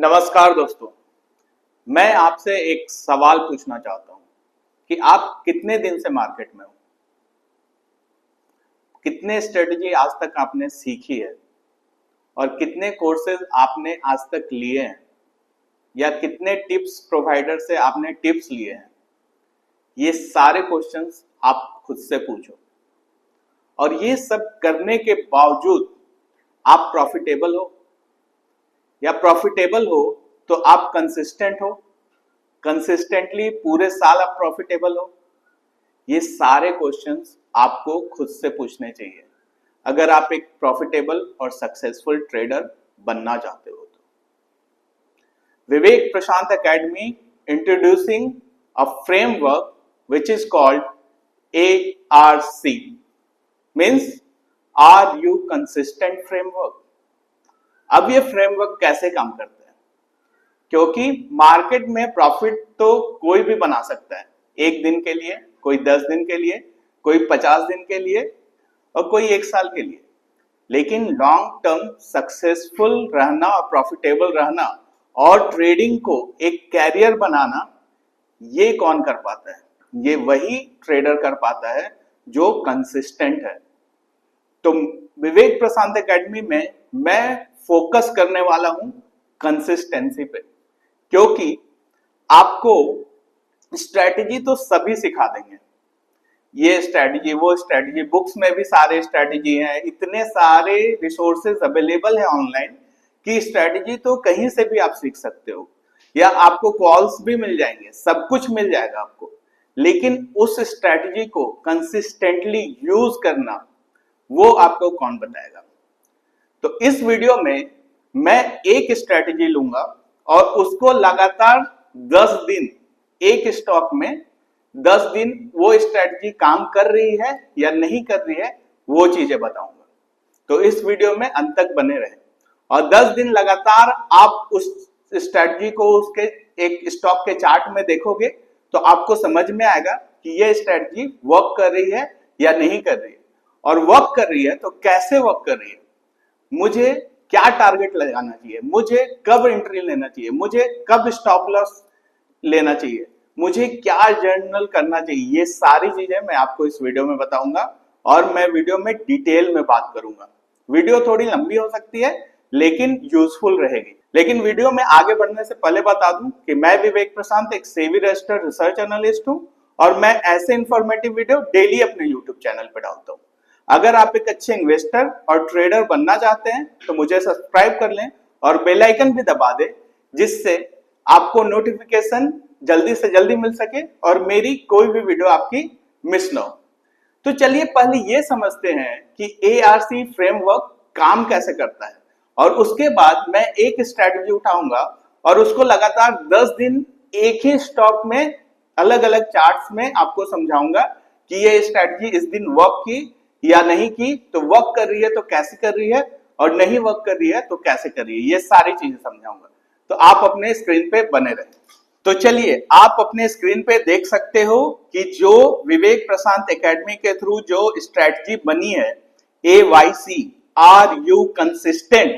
नमस्कार दोस्तों, मैं आपसे एक सवाल पूछना चाहता हूं कि आप कितने दिन से मार्केट में हो, कितने स्ट्रेटजी आज तक आपने सीखी है और कितने कोर्सेज आपने आज तक लिए हैं या कितने टिप्स प्रोवाइडर से आपने टिप्स लिए हैं। ये सारे क्वेश्चंस आप खुद से पूछो और ये सब करने के बावजूद आप प्रॉफिटेबल हो या प्रॉफिटेबल हो तो आप कंसिस्टेंट हो, कंसिस्टेंटली पूरे साल आप प्रॉफिटेबल हो। ये सारे क्वेश्चंस आपको खुद से पूछने चाहिए अगर आप एक प्रॉफिटेबल और सक्सेसफुल ट्रेडर बनना चाहते हो तो। Vivek Prashant academy introducing a framework which is called ARC, means are you consistent framework. अब ये फ्रेमवर्क कैसे काम करता है, क्योंकि मार्केट में प्रॉफिट तो कोई भी बना सकता है, एक दिन के लिए, कोई 10 दिन के लिए, कोई 50 दिन के लिए और कोई 1 साल के लिए। लेकिन लॉन्ग टर्म सक्सेसफुल रहना और प्रॉफिटेबल रहना और ट्रेडिंग को एक कैरियर बनाना, ये कौन कर पाता है? ये वही ट्रेडर कर पाता है जो कंसिस्टेंट है। तो विवेक प्रशांत एकेडमी में मैं फोकस करने वाला हूं कंसिस्टेंसी पे, क्योंकि आपको स्ट्रेटजी तो सभी सिखा देंगे, ये स्ट्रेटजी वो स्ट्रेटजी, बुक्स में भी सारे स्ट्रेटजी हैं, इतने सारे रिसोर्सेज अवेलेबल है ऑनलाइन कि स्ट्रेटजी तो कहीं से भी आप सीख सकते हो या आपको कॉल्स भी मिल जाएंगे, सब कुछ मिल जाएगा आपको। लेकिन उस स्ट्रेटजी को कंसिस्टेंटली यूज करना वो आपको कौन बताएगा? तो इस वीडियो में मैं एक स्ट्रेटजी लूंगा और उसको लगातार 10 दिन एक स्टॉक में 10 दिन वो स्ट्रेटजी काम कर रही है या नहीं कर रही है, वो चीजें बताऊंगा। तो इस वीडियो में अंत तक बने रहे और 10 दिन लगातार आप उस स्ट्रेटजी को उसके एक स्टॉक के चार्ट में देखोगे तो आपको समझ में आएगा कि ये स्ट्रेटजी वर्क कर रही है या नहीं कर रही है, और वर्क कर रही है तो कैसे वर्क कर रही है, मुझे क्या टारगेट लगाना चाहिए, मुझे कब एंट्री लेना चाहिए, मुझे कब स्टॉप लॉस लेना चाहिए, मुझे क्या जर्नल करना चाहिए, ये सारी चीजें मैं आपको इस वीडियो में बताऊंगा और मैं वीडियो में डिटेल में बात करूंगा। वीडियो थोड़ी लंबी हो सकती है लेकिन यूजफुल रहेगी। लेकिन वीडियो में आगे बढ़ने से पहले बता दूं कि मैं विवेक प्रशांत एक सेबी रजिस्टर्ड रिसर्च एनालिस्ट हूं और मैं ऐसे इंफॉर्मेटिव वीडियो डेली अपने यूट्यूब चैनल पर डालता हूं। अगर आप एक अच्छे इन्वेस्टर और ट्रेडर बनना चाहते हैं तो मुझे सब्सक्राइब कर लें और बेल आइकन भी दबा दें, जिससे आपको नोटिफिकेशन जल्दी से जल्दी मिल सके और मेरी कोई भी वीडियो आपकी मिस ना हो। तो चलिए पहले ये समझते हैं कि ARC फ्रेमवर्क काम कैसे करता है और उसके बाद मैं एक स्ट्रेटजी उठाऊंगा और उसको लगातार 10 दिन एक ही स्टॉक में अलग अलग चार्ट्स में आपको समझाऊंगा कि ये स्ट्रेटजी इस दिन वर्क की या नहीं की, तो वर्क कर रही है तो कैसे कर रही है और नहीं वर्क कर रही है तो कैसे कर रही है, ये सारी चीजें समझाऊंगा। तो आप अपने स्क्रीन पे बने रहें। तो चलिए आप अपने स्क्रीन पे देख सकते हो कि जो विवेक प्रशांत एकेडमी के थ्रू जो स्ट्रेटजी बनी है AYC, आर यू कंसिस्टेंट,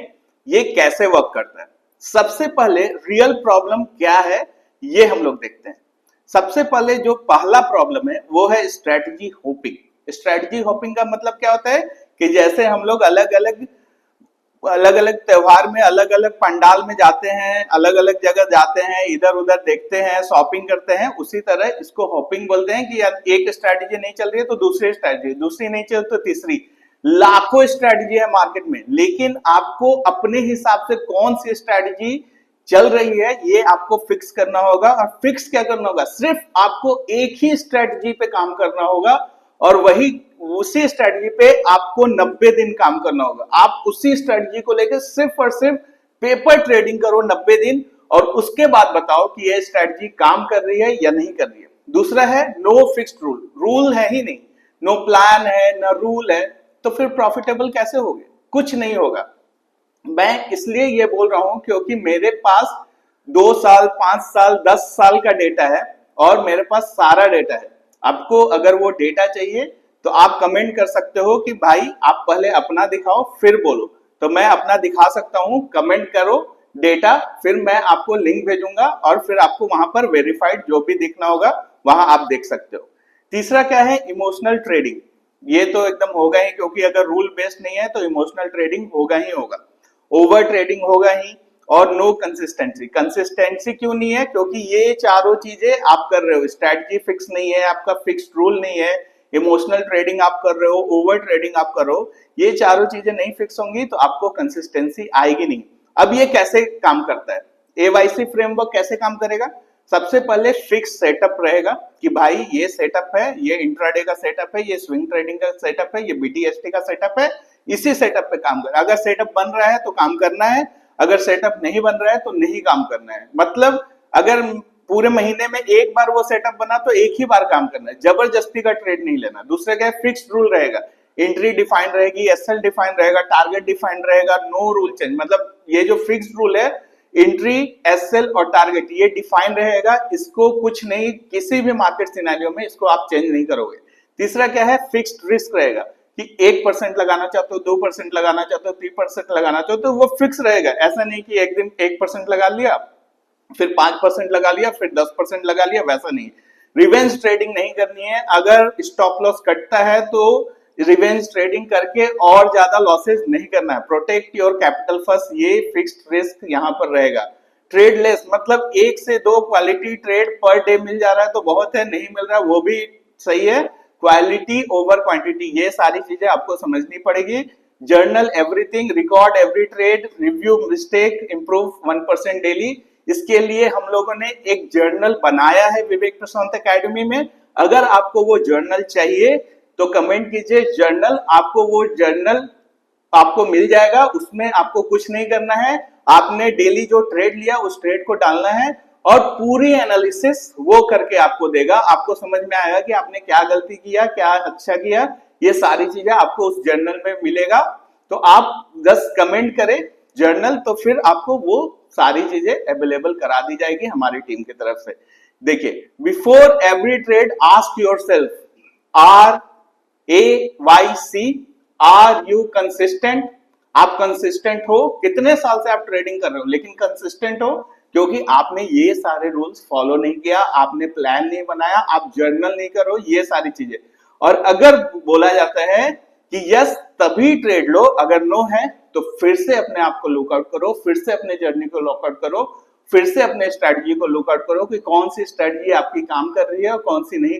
ये कैसे वर्क करता है। सबसे पहले रियल प्रॉब्लम क्या है ये हम लोग देखते हैं। सबसे पहले जो पहला प्रॉब्लम है वो है स्ट्रेटजी होपिंग। स्ट्रेटजी होपिंग का मतलब क्या होता है कि जैसे हम लोग अलग अलग त्योहार में अलग अलग पंडाल में जाते हैं, अलग अलग जगह जाते हैं, इधर उधर देखते हैं, शॉपिंग करते हैं, उसी तरह इसको होपिंग बोलते हैं कि यार एक स्ट्रेटजी नहीं चल रही है तो दूसरी स्ट्रेटजी, दूसरी नहीं चल तो तीसरी। लाखों स्ट्रेटजी है मार्केट में, लेकिन आपको अपने हिसाब से कौन सी स्ट्रेटजी चल रही है ये आपको फिक्स करना होगा। और फिक्स क्या करना होगा, सिर्फ आपको एक ही स्ट्रेटजी पे काम करना होगा और वही उसी स्ट्रेटजी पे आपको 90 दिन काम करना होगा। आप उसी स्ट्रेटजी को लेकर सिर्फ और सिर्फ पेपर ट्रेडिंग करो 90 दिन और उसके बाद बताओ कि ये स्ट्रेटजी काम कर रही है या नहीं कर रही है। दूसरा है नो फिक्स्ड रूल, रूल है ही नहीं, नो प्लान है न रूल है, तो फिर प्रॉफिटेबल कैसे होगे? कुछ नहीं होगा। मैं इसलिए ये बोल रहा हूं क्योंकि मेरे पास 2 साल 5 साल 10 साल का डेटा है और मेरे पास सारा डेटा है। आपको अगर वो डेटा चाहिए तो आप कमेंट कर सकते हो कि भाई आप पहले अपना दिखाओ फिर बोलो, तो मैं अपना दिखा सकता हूं। कमेंट करो डेटा, फिर मैं आपको लिंक भेजूंगा और फिर आपको वहां पर वेरीफाइड जो भी देखना होगा वहां आप देख सकते हो। तीसरा क्या है, इमोशनल ट्रेडिंग। ये तो एकदम होगा ही, क्योंकि अगर रूल बेस्ड नहीं है तो इमोशनल ट्रेडिंग होगा ही होगा, ओवर ट्रेडिंग होगा ही, और नो कंसिस्टेंसी। कंसिस्टेंसी क्यों नहीं है, क्योंकि ये चारों चीजें आप कर रहे हो, स्ट्रैटेजी फिक्स नहीं है, आपका फिक्स्ड रूल नहीं है, इमोशनल ट्रेडिंग आप कर रहे हो, ओवर ट्रेडिंग आप कर रहे हो, ये चारों चीजें नहीं फिक्स होंगी तो आपको कंसिस्टेंसी आएगी नहीं। अब ये कैसे काम करता है, एवाईसी फ्रेमवर्क कैसे काम करेगा? सबसे पहले फिक्स सेटअप रहेगा कि भाई ये सेटअप है, ये इंट्राडे का सेटअप है, ये स्विंग ट्रेडिंग का सेटअप है, ये बीटीएसटी का सेटअप है, इसी सेटअप पे काम कर। अगर सेटअप बन रहा है तो काम करना है, अगर सेटअप नहीं बन रहा है तो नहीं काम करना है। मतलब अगर पूरे महीने में एक बार वो सेटअप बना तो एक ही बार काम करना है, जबरदस्ती का ट्रेड नहीं लेना। दूसरा क्या है, फिक्स्ड रूल रहेगा, एंट्री डिफाइन रहेगी, एसएल डिफाइन रहेगा, टारगेट डिफाइन रहेगा, नो रूल चेंज। मतलब ये जो फिक्स्ड रूल है, एंट्री, एसएल और टारगेट, ये डिफाइन रहेगा, इसको कुछ नहीं, किसी भी मार्केट सिनेरियो में इसको आप चेंज नहीं करोगे। तीसरा क्या है, फिक्स्ड रिस्क रहेगा कि 1% लगाना चाहते हो, 2% लगाना चाहते हो, 3% लगाना चाहते हो, तो वो फिक्स रहेगा। ऐसा नहीं कि एक दिन 1% लगा लिया, फिर 5% लगा लिया, फिर 10% लगा लिया, वैसा नहीं। रिवेंज ट्रेडिंग नहीं करनी है। अगर स्टॉप लॉस कटता है तो रिवेंज ट्रेडिंग करके और ज्यादा लॉसेस नहीं करना है। प्रोटेक्ट योर कैपिटल फर्स्ट, ये फिक्स्ड रिस्क यहाँ पर रहेगा। ट्रेड लेस, मतलब 1 से 2 quality trade per day meal जा रहा है तो बहुत है, नहीं मिल रहा है वो भी सही है। क्वालिटी ओवर क्वांटिटी, ये सारी चीजें आपको समझनी पड़ेगी। Journal everything, record every trade, review mistake, improve 1% daily. इसके लिए हम लोगों ने एक जर्नल बनाया है विवेक प्रशांत एकेडमी में। अगर आपको वो जर्नल चाहिए तो कमेंट कीजिए जर्नल, आपको वो जर्नल आपको मिल जाएगा। उसमें आपको कुछ नहीं करना है, आपने डेली जो ट्रेड लिया उस ट्रेड को डालना है और पूरी एनालिसिस वो करके आपको देगा। आपको समझ में आएगा कि आपने क्या गलती किया, क्या अच्छा किया, ये सारी चीजें आपको उस जर्नल में मिलेगा। तो आप 10 कमेंट करें जर्नल, तो फिर आपको वो सारी चीजें अवेलेबल करा दी जाएगी हमारी टीम की तरफ से। देखिए, before every trade ask yourself, are a y c, are you consistent? आप कंसिस्टेंट हो? कितने साल से आप ट्रेडिंग कर रहे हो लेकिन कंसिस्टेंट हो? क्योंकि आपने ये सारे रूल्स फॉलो नहीं किया, आपने प्लान नहीं बनाया, आप जर्नल नहीं करो, ये सारी चीजें। और अगर बोला जाता है कि यस तभी ट्रेड लो, अगर नो है तो फिर से अपने आप को लुकआउट करो, फिर से अपने जर्नी को लुकआउट करो, फिर से अपने स्ट्रेटजी को लुकआउट करो कि कौन सी स्ट्रेटजी आपकी काम कर रही है और कौन सी नहीं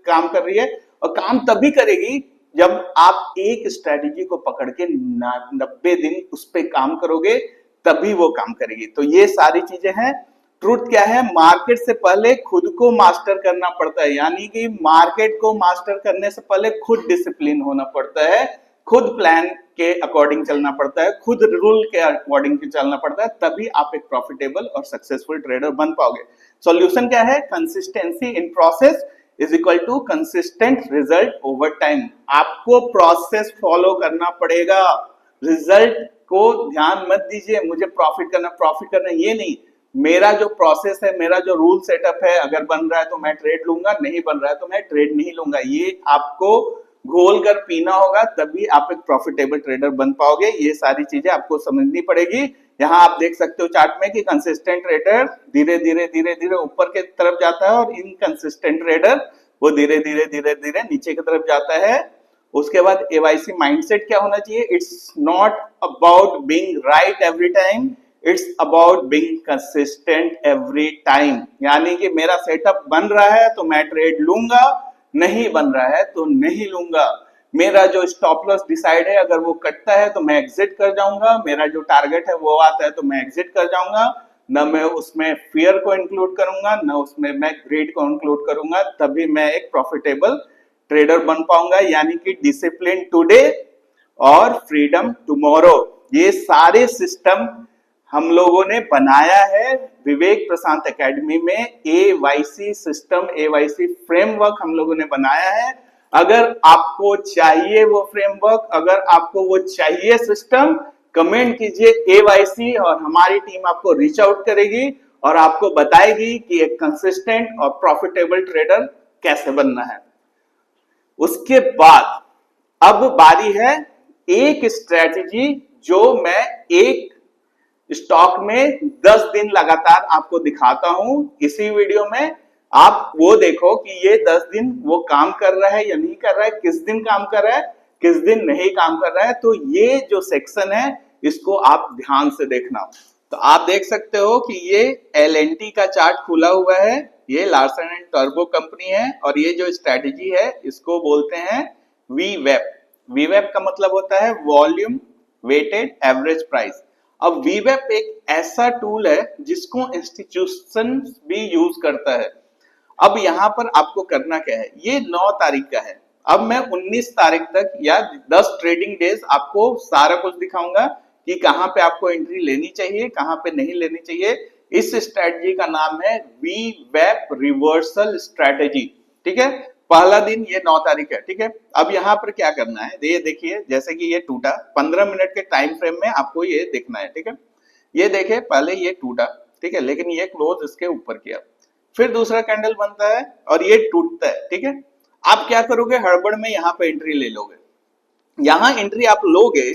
काम कर रही है। और काम तभी करेगी जब आप एक स्ट्रेटजी को पकड़ के 90 दिन उस पर काम करोगे, तभी वो काम करेगी। तो ये सारी चीजें हैं। ट्रूथ क्या है, मार्केट से पहले खुद को मास्टर करना पड़ता है, यानी कि मार्केट को मास्टर करने से पहले खुद डिसिप्लिन होना पड़ता है, खुद प्लान के अकॉर्डिंग चलना पड़ता है, खुद रूल के अकॉर्डिंग चलना पड़ता है, तभी आप एक प्रॉफिटेबल और सक्सेसफुल ट्रेडर बन पाओगे। सॉल्यूशन क्या है, consistency in process is equal to consistent result over time. आपको प्रोसेस फॉलो करना पड़ेगा, रिजल्ट को ध्यान मत दीजिए मुझे प्रॉफिट करना ये नहीं। मेरा जो प्रोसेस है, मेरा जो रूल सेटअप है, अगर बन रहा है तो मैं ट्रेड लूंगा, नहीं बन रहा है तो मैं ट्रेड नहीं लूंगा। ये आपको घोल कर पीना होगा, तभी आप एक प्रॉफिटेबल ट्रेडर बन पाओगे। ये सारी चीजें आपको समझनी पड़ेगी। यहाँ आप देख सकते हो चार्ट में कि कंसिस्टेंट ट्रेडर धीरे धीरे ऊपर के तरफ जाता है और इनकंसिस्टेंट ट्रेडर वो धीरे धीरे नीचे की तरफ जाता है। उसके बाद एवाईसी माइंडसेट क्या होना चाहिए, it's not about being right every time, it's about being consistent every time. यानी कि मेरा सेटअप बन रहा है तो मैं ट्रेड लूंगा, नहीं बन रहा है तो नहीं लूंगा। मेरा जो स्टॉप लॉस डिसाइड है, अगर वो कटता है तो मैं एग्जिट कर जाऊंगा, मेरा जो टारगेट है वो आता है तो मैं एग्जिट कर जाऊंगा। न मैं उसमें फियर को इंक्लूड करूंगा, न उसमें मैं ग्रीड को इंक्लूड करूंगा, तभी मैं एक प्रॉफिटेबल ट्रेडर बन पाऊंगा। यानी कि डिसिप्लिन टुडे और फ्रीडम टुमारो, ये सारे सिस्टम हम लोगों ने बनाया है विवेक प्रशांत एकेडमी में। एवाईसी सिस्टम, एवाईसी फ्रेमवर्क हम लोगों ने बनाया है। अगर आपको चाहिए वो फ्रेमवर्क, अगर आपको वो चाहिए सिस्टम, कमेंट कीजिए एवाईसी और हमारी टीम आपको रीच आउट करेगी और आपको बताएगी कि एक कंसिस्टेंट और प्रॉफिटेबल ट्रेडर कैसे बनना है। उसके बाद अब बारी है एक स्ट्रेटजी जो मैं एक स्टॉक में 10 दिन लगातार आपको दिखाता हूं इसी वीडियो में। आप वो देखो कि ये 10 दिन वो काम कर रहा है या नहीं कर रहा है, किस दिन काम कर रहा है, किस दिन नहीं काम कर रहा है। तो ये जो सेक्शन है इसको आप ध्यान से देखना। तो आप देख सकते हो कि ये L&T का चार्ट खुला हुआ है, ये लार्सन एंड टर्बो कंपनी है, और ये जो स्ट्रेटेजी है इसको बोलते हैं VWAP। VWAP का मतलब होता है वॉल्यूम वेटेड एवरेज प्राइस। अब VWAP एक ऐसा टूल है जिसको इंस्टीट्यूशन भी यूज करता है। अब यहाँ पर आपको करना क्या है, ये 9 तारीख का है, अब मैं 19 तारीख तक या 10 ट्रेडिंग डेज आपको सारा कुछ दिखाऊंगा कि कहां पे आपको एंट्री लेनी चाहिए, कहां पे नहीं लेनी चाहिए। इस स्ट्रेटजी का नाम है VWAP रिवर्सल स्ट्रेटजी, ठीक है। पहला दिन ये 9 तारीख है, ठीक है। अब यहाँ पर क्या करना है, ये देखिए, जैसे कि ये टूटा 15 मिनट के टाइम फ्रेम में आपको ये देखना है, ठीक है। ये देखे पहले ये टूटा, ठीक है, लेकिन ये क्लोज इसके ऊपर किया, फिर दूसरा कैंडल बनता है और ये टूटता है, ठीक है। आप क्या करोगे, हड़बड़ में यहाँ पे एंट्री ले लोगे। यहाँ एंट्री आप लोगे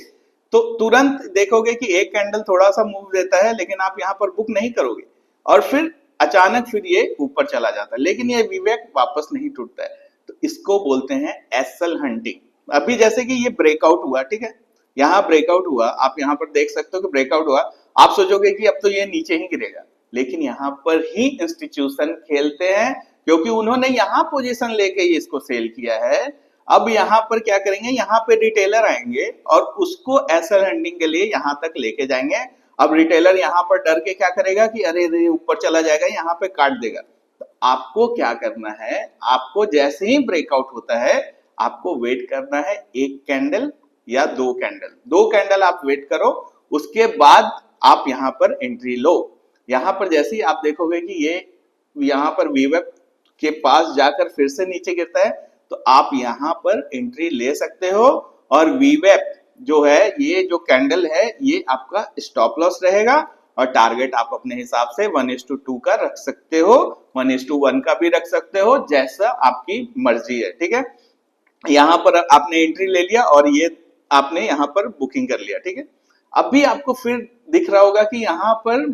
तो तुरंत देखोगे कि एक कैंडल थोड़ा सा मूव देता है, लेकिन आप यहाँ पर बुक नहीं करोगे, और फिर अचानक फिर ये ऊपर चला जाता है, लेकिन ये विवेक वापस नहीं टूटता है। तो इसको बोलते हैं एसएल हंटिंग। अभी जैसे कि ये ब्रेकआउट हुआ, ठीक है, यहाँ ब्रेकआउट हुआ, आप यहाँ पर देख सकते हो कि ब्रेकआउट हुआ। आप सोचोगे कि अब तो ये नीचे ही गिरेगा, लेकिन यहाँ पर ही इंस्टीट्यूशन खेलते हैं, क्योंकि उन्होंने यहाँ पोजीशन लेके इसको सेल किया है। अब यहाँ पर क्या करेंगे, यहाँ पे रिटेलर आएंगे और उसको एसएल हंटिंग के लिए यहाँ तक लेके जाएंगे। अब रिटेलर यहाँ पर डर के क्या करेगा कि अरे ऊपर चला जाएगा, यहाँ पे काट देगा। तो आपको क्या करना है, आपको जैसे ही ब्रेकआउट होता है आपको वेट करना है, एक कैंडल या 2 कैंडल, 2 कैंडल आप वेट करो, उसके बाद आप यहाँ पर एंट्री लो। यहाँ पर जैसे ही आप देखोगे कि ये यहाँ पर VWAP के पास जाकर फिर से नीचे गिरता है, तो आप यहाँ पर एंट्री ले सकते हो। और VWAP जो है, ये जो कैंडल है, ये आपका स्टॉप लॉस रहेगा, और टारगेट आप अपने हिसाब से 1:2 का रख सकते हो, 1:1 का भी रख सकते हो, जैसा आपकी मर्जी है, ठीक है। यहाँ पर आपने एंट्री ले लिया और ये आपने यहाँ पर बुकिंग कर लिया, ठीक है। अभी आपको फिर दिख रहा होगा कि यहाँ पर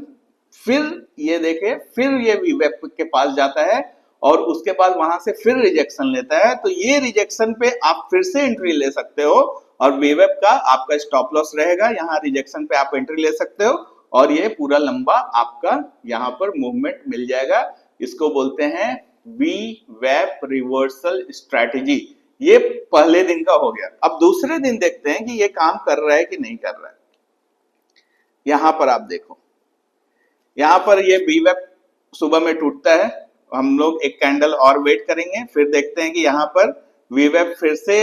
फिर ये देखे, फिर ये VWAP के पास जाता है और उसके बाद वहां से फिर रिजेक्शन लेता है। तो ये रिजेक्शन पे आप फिर से एंट्री ले सकते हो, और VWAP का आपका स्टॉप लॉस रहेगा, यहाँ रिजेक्शन पे आप एंट्री ले सकते हो, और ये पूरा लंबा आपका यहाँ पर मूवमेंट मिल जाएगा। इसको बोलते हैं VWAP रिवर्सल स्ट्रेटेजी। ये पहले दिन का हो गया। अब दूसरे दिन देखते हैं कि ये काम कर रहा है कि नहीं कर रहा है। यहां पर आप देखो, यहां पर ये VWAP सुबह में टूटता है, हम लोग एक कैंडल और वेट करेंगे, फिर देखते हैं कि यहाँ पर VWAP फिर से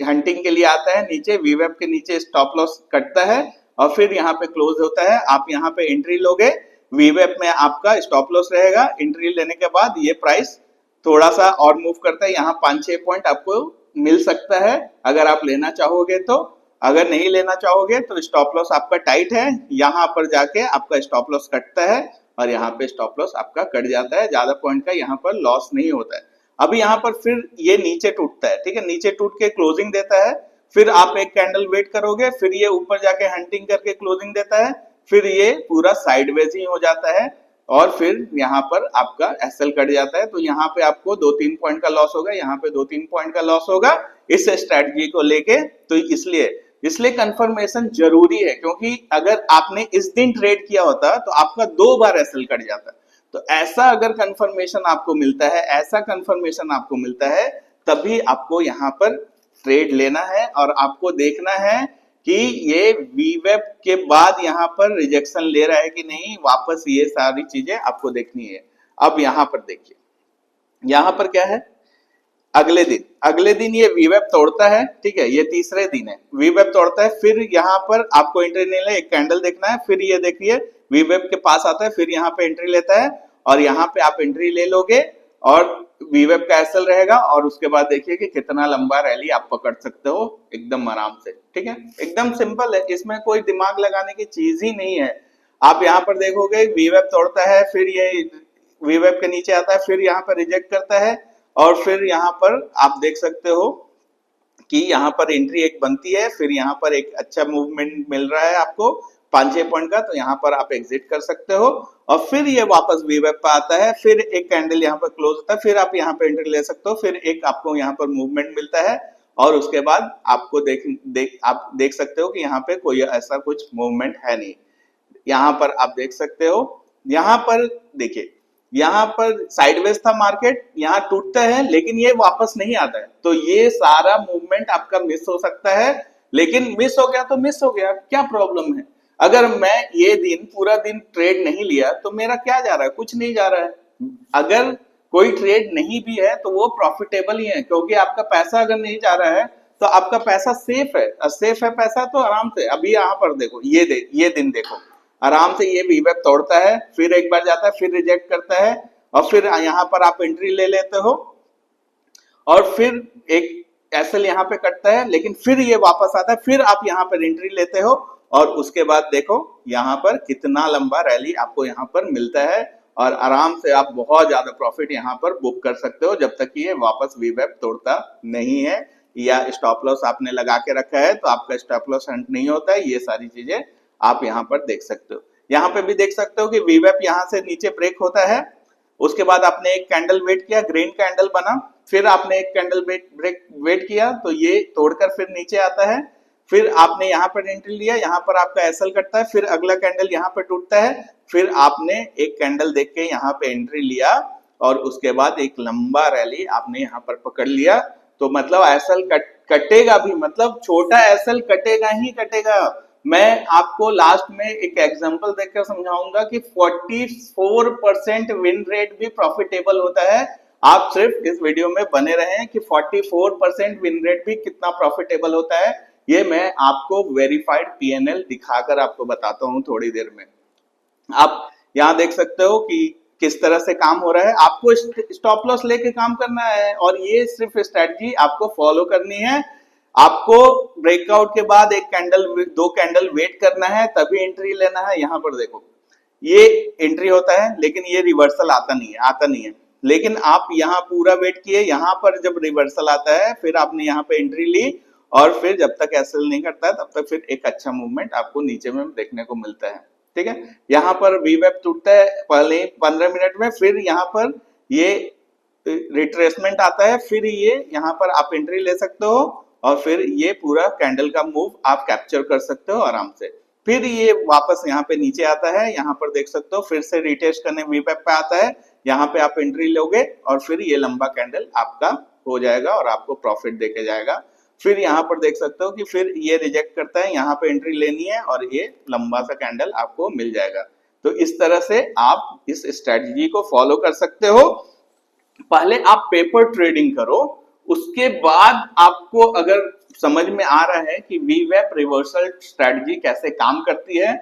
हंटिंग के लिए आता है नीचे, VWAP के नीचे स्टॉप लॉस कटता है और फिर यहाँ पे क्लोज होता है। आप यहाँ पे एंट्री लोगे, VWAP में आपका स्टॉप लॉस रहेगा। एंट्री लेने के बाद ये प्राइस थोड़ा सा और मूव करता है, यहाँ 5-6 पॉइंट आपको मिल सकता है अगर आप लेना चाहोगे तो। अगर नहीं लेना चाहोगे तो स्टॉप लॉस आपका टाइट है, यहाँ पर जाके आपका स्टॉप लॉस कटता है और यहाँ पे स्टॉप लॉस आपका कट जाता है, ज्यादा पॉइंट का यहाँ पर लॉस नहीं होता है। अभी यहाँ पर फिर ये नीचे टूटता है, ठीक है, नीचे टूट के क्लोजिंग देता है, फिर आप एक कैंडल वेट करोगे, फिर ये ऊपर जाके हंटिंग करके क्लोजिंग देता है, फिर ये पूरा साइडवेज ही हो जाता है और फिर यहाँ पर आपका एसएल कट जाता है। तो यहाँ पे आपको 2-3 पॉइंट का लॉस होगा, यहाँ पे 2-3 पॉइंट का लॉस होगा इस स्ट्रेटजी को लेके। तो इसलिए कंफर्मेशन जरूरी है, क्योंकि अगर आपने इस दिन ट्रेड किया होता तो आपका 2 बार एसएल कट जाता। तो ऐसा अगर कंफर्मेशन आपको मिलता है, ऐसा कंफर्मेशन आपको मिलता है, तभी आपको यहाँ पर ट्रेड लेना है और आपको देखना है कि ये VWAP के बाद यहाँ पर रिजेक्शन ले रहा है कि नहीं, वापस ये सारी चीजें आपको देखनी है। अब यहाँ पर देखिए, यहाँ पर क्या है, अगले दिन ये VWAP तोड़ता है, ठीक है, ये तीसरे दिन है, VWAP तोड़ता है, फिर यहाँ पर आपको एंट्री नहीं ले, एक कैंडल देखना है, फिर ये देखिए VWAP के पास आता है, फिर यहाँ पे एंट्री लेता है और यहाँ पे आप एंट्री ले लोगे और VWAP का एसएल रहेगा, और उसके बाद देखिए कि कितना लंबा रैली आप पकड़ सकते हो एकदम आराम से, ठीक है। एकदम सिंपल है, इसमें कोई दिमाग लगाने की चीज ही नहीं है। आप यहाँ पर देखोगे VWAP तोड़ता है, फिर ये VWAP के नीचे आता है, फिर यहाँ पर रिजेक्ट करता है, और फिर यहाँ पर आप देख सकते हो कि यहाँ पर एंट्री एक बनती है, फिर यहाँ पर एक अच्छा मूवमेंट मिल रहा है आपको 5-6 पॉइंट का, तो यहाँ पर आप एग्जिट कर सकते हो और फिर ये वापस वीवेप पे आता है, फिर एक कैंडल यहाँ पर क्लोज होता है, फिर आप यहाँ पे एंट्री ले सकते हो, फिर एक आपको यहाँ पर मूवमेंट मिलता है और उसके बाद आपको आप देख सकते हो कि यहाँ पे कोई ऐसा कुछ मूवमेंट है नहीं। यहाँ पर आप देख सकते हो, यहाँ पर देखिए, यहाँ पर साइडवेज था मार्केट, यहाँ टूटता है लेकिन ये वापस नहीं आता है, तो ये सारा मूवमेंट आपका मिस हो सकता है। लेकिन मिस हो गया तो मिस हो गया, क्या प्रॉब्लम है? अगर मैं ये दिन पूरा दिन ट्रेड नहीं लिया तो मेरा क्या जा रहा है? कुछ नहीं जा रहा है। अगर कोई ट्रेड नहीं भी है तो वो प्रॉफिटेबल ही है, क्योंकि आपका पैसा अगर नहीं जा रहा है तो आपका पैसा सेफ है, और सेफ है पैसा तो आराम से। अभी यहाँ पर देखो, ये दिन देखो, आराम से ये वीवेप तोड़ता है, फिर एक बार जाता है, फिर रिजेक्ट करता है और फिर यहाँ पर आप एंट्री ले लेते हो और फिर एक एसएल यहाँ पे कटता है, लेकिन फिर ये वापस आता है, फिर आप यहाँ पर एंट्री लेते हो और उसके बाद देखो यहाँ पर कितना लंबा रैली आपको यहाँ पर मिलता है और आराम से आप बहुत ज्यादा प्रॉफिट यहाँ पर बुक कर सकते हो जब तक कि ये वापस वीवेप तोड़ता नहीं है, या स्टॉप लॉस आपने लगा के रखा है तो आपका स्टॉप लॉस हंट नहीं होता है। ये सारी चीजें आप यहाँ पर देख सकते हो। यहाँ पे भी देख सकते हो कि वीवेप यहाँ से नीचे ब्रेक होता है, उसके बाद आपने एक कैंडल वेट किया, ग्रीन कैंडल बना, फिर आपने एक कैंडल वेट किया तो ये तोड़कर फिर नीचे आता है, फिर आपने यहाँ पर एंट्री लिया, यहाँ पर आपका एसएल कटता है, फिर अगला कैंडल यहाँ पर टूटता है, फिर आपने एक कैंडल देख के यहाँ पे एंट्री लिया और उसके बाद एक लंबा रैली आपने यहाँ पर पकड़ लिया। तो मतलब एसएल कटेगा भी, मतलब छोटा एसएल कटेगा ही कटेगा। मैं आपको लास्ट में एक एग्जांपल देकर समझाऊंगा कि 44% विन रेट भी प्रॉफिटेबल होता है। आप सिर्फ इस वीडियो में बने रहें कि 44% विन रेट भी कितना प्रॉफिटेबल होता है, ये मैं आपको वेरीफाइड पीएनएल दिखाकर आपको बताता हूं थोड़ी देर में। आप यहाँ देख सकते हो कि किस तरह से काम हो रहा है। आपको स्टॉप लॉस लेके काम करना है और ये सिर्फ स्ट्रेटजी आपको फॉलो करनी है। आपको ब्रेकआउट के बाद एक कैंडल, 2 कैंडल वेट करना है, तभी एंट्री लेना है। यहाँ पर देखो, ये एंट्री होता है लेकिन ये रिवर्सल आता नहीं है, लेकिन आप यहाँ पूरा वेट किए, यहाँ पर जब रिवर्सल आता है फिर आपने यहाँ पे एंट्री ली और फिर जब तक एसएल नहीं करता है तब तक फिर एक अच्छा मूवमेंट आपको नीचे में देखने को मिलता है। ठीक है, यहाँ पर वीवेप टूटता है पहले 15 मिनट में, फिर यहाँ पर ये रिट्रेसमेंट आता है, फिर ये यहाँ पर आप एंट्री ले सकते हो और फिर ये पूरा कैंडल का मूव आप कैप्चर कर सकते हो आराम से। फिर ये वापस यहाँ पे नीचे आता है, यहाँ पर देख सकते हो फिर से रिटेस्ट करने वीवेप पे आता है, यहाँ पे आप एंट्री लोगे और फिर ये लंबा कैंडल आपका हो जाएगा और आपको प्रॉफिट देके जाएगा। फिर यहाँ पर देख सकते हो कि फिर ये रिजेक्ट करता है, यहाँ पे एंट्री लेनी है और ये लंबा सा कैंडल आपको मिल जाएगा। तो इस तरह से आप इस स्ट्रेटजी को फॉलो कर सकते हो। पहले आप पेपर ट्रेडिंग करो, उसके बाद आपको अगर समझ में आ रहा है कि वीवेप रिवर्सल स्ट्रेटजी कैसे काम करती है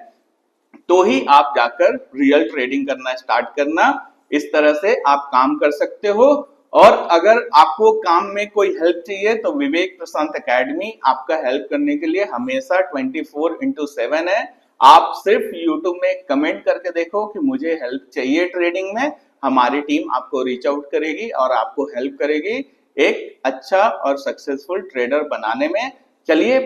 तो ही आप जाकर रियल ट्रेडिंग करना स्टार्ट करना। इस तरह से आप काम कर सकते हो। और अगर आपको काम में कोई हेल्प चाहिए तो विवेक प्रशांत एकेडमी आपका हेल्प करने के लिए हमेशा 24/7 है। आप सिर्फ यूट्यूब में कमेंट करके देखो कि मुझे हेल्प चाहिए ट्रेडिंग में, हमारी टीम आपको रीच आउट करेगी और आपको हेल्प करेगी एक अच्छा और सक्सेसफुल ट्रेडर बनाने में। चलिए,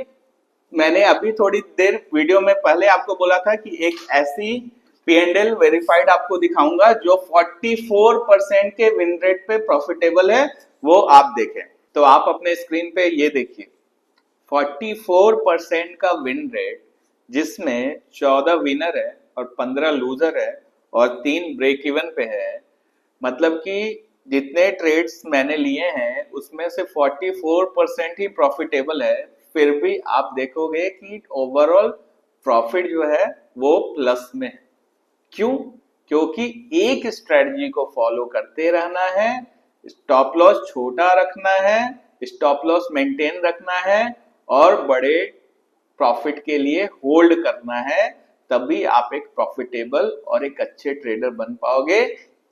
मैंने अभी थोड़ी देर वीडियो में पहले आपको बोला था कि एक ऐसी पीएनएल वेरीफाइड आपको दिखाऊंगा जो 44% के विन रेट पे प्रॉफिटेबल है, वो आप देखें। तो आप अपने स्क्रीन पे ये देखिए, 44% का विन रेट जिसमें 14 विनर है और 15 लूजर है और 3 ब्रेक इवन पे है। मतलब कि जितने ट्रेड्स मैंने लिए हैं उसमें से 44% ही प्रॉफिटेबल है, फिर भी आप देखोगे कि ओवरऑल प्रॉफिट जो है वो प्लस में है। क्यों? क्योंकि एक स्ट्रेटजी को फॉलो करते रहना है, स्टॉप लॉस छोटा रखना है, स्टॉप लॉस मेंटेन रखना है और बड़े प्रॉफिट के लिए होल्ड करना है, तभी आप एक प्रॉफिटेबल और एक अच्छे ट्रेडर बन पाओगे।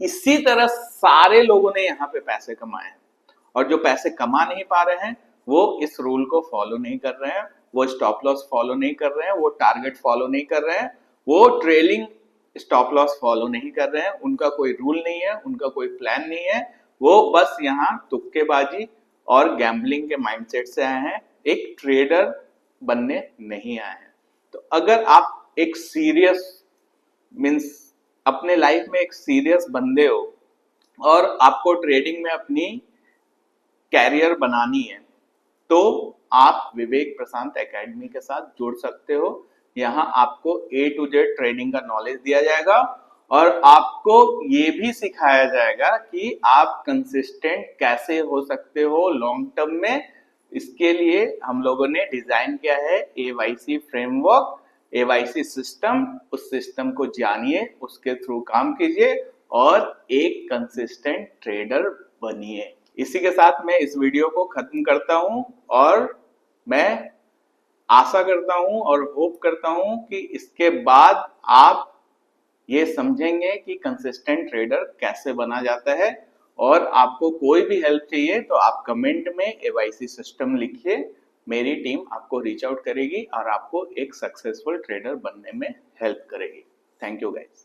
इसी तरह सारे लोगों ने यहाँ पे पैसे कमाए हैं और जो पैसे कमा नहीं पा रहे हैं वो इस रूल को फॉलो नहीं कर रहे हैं, वो स्टॉप लॉस फॉलो नहीं कर रहे हैं, वो टारगेट फॉलो नहीं कर रहे हैं, वो ट्रेलिंग स्टॉप लॉस फॉलो नहीं कर रहे हैं। उनका कोई रूल नहीं है, उनका कोई प्लान नहीं है, वो बस यहाँ तुक्केबाजी और गैम्बलिंग के माइंडसेट से आए हैं, एक ट्रेडर बनने नहीं आए हैं। तो अगर आप एक सीरियस मीन्स अपने लाइफ में एक सीरियस बंदे हो और आपको ट्रेडिंग में अपनी कैरियर बनानी है, तो आप विवेक प्रशांत एकेडमी के साथ जुड़ सकते हो। यहाँ आपको A to Z ट्रेडिंग का नॉलेज दिया जाएगा और आपको ये भी सिखाया जाएगा कि आप कंसिस्टेंट कैसे हो सकते हो लॉन्ग टर्म में। इसके लिए हम लोगों ने डिजाइन किया है AYC फ्रेमवर्क, AYC सिस्टम। उस सिस्टम को जानिए, उसके थ्रू काम कीजिए और एक कंसिस्टेंट ट्रेडर बनिए। इसी के साथ मैं इस वीडियो को खत्म करता हूं और मैं आशा करता हूं और होप करता हूं कि इसके बाद आप ये समझेंगे कि कंसिस्टेंट ट्रेडर कैसे बना जाता है। और आपको कोई भी हेल्प चाहिए तो आप कमेंट में AYC सिस्टम लिखिए, मेरी टीम आपको रीच आउट करेगी और आपको एक सक्सेसफुल ट्रेडर बनने में हेल्प करेगी। Thank you guys.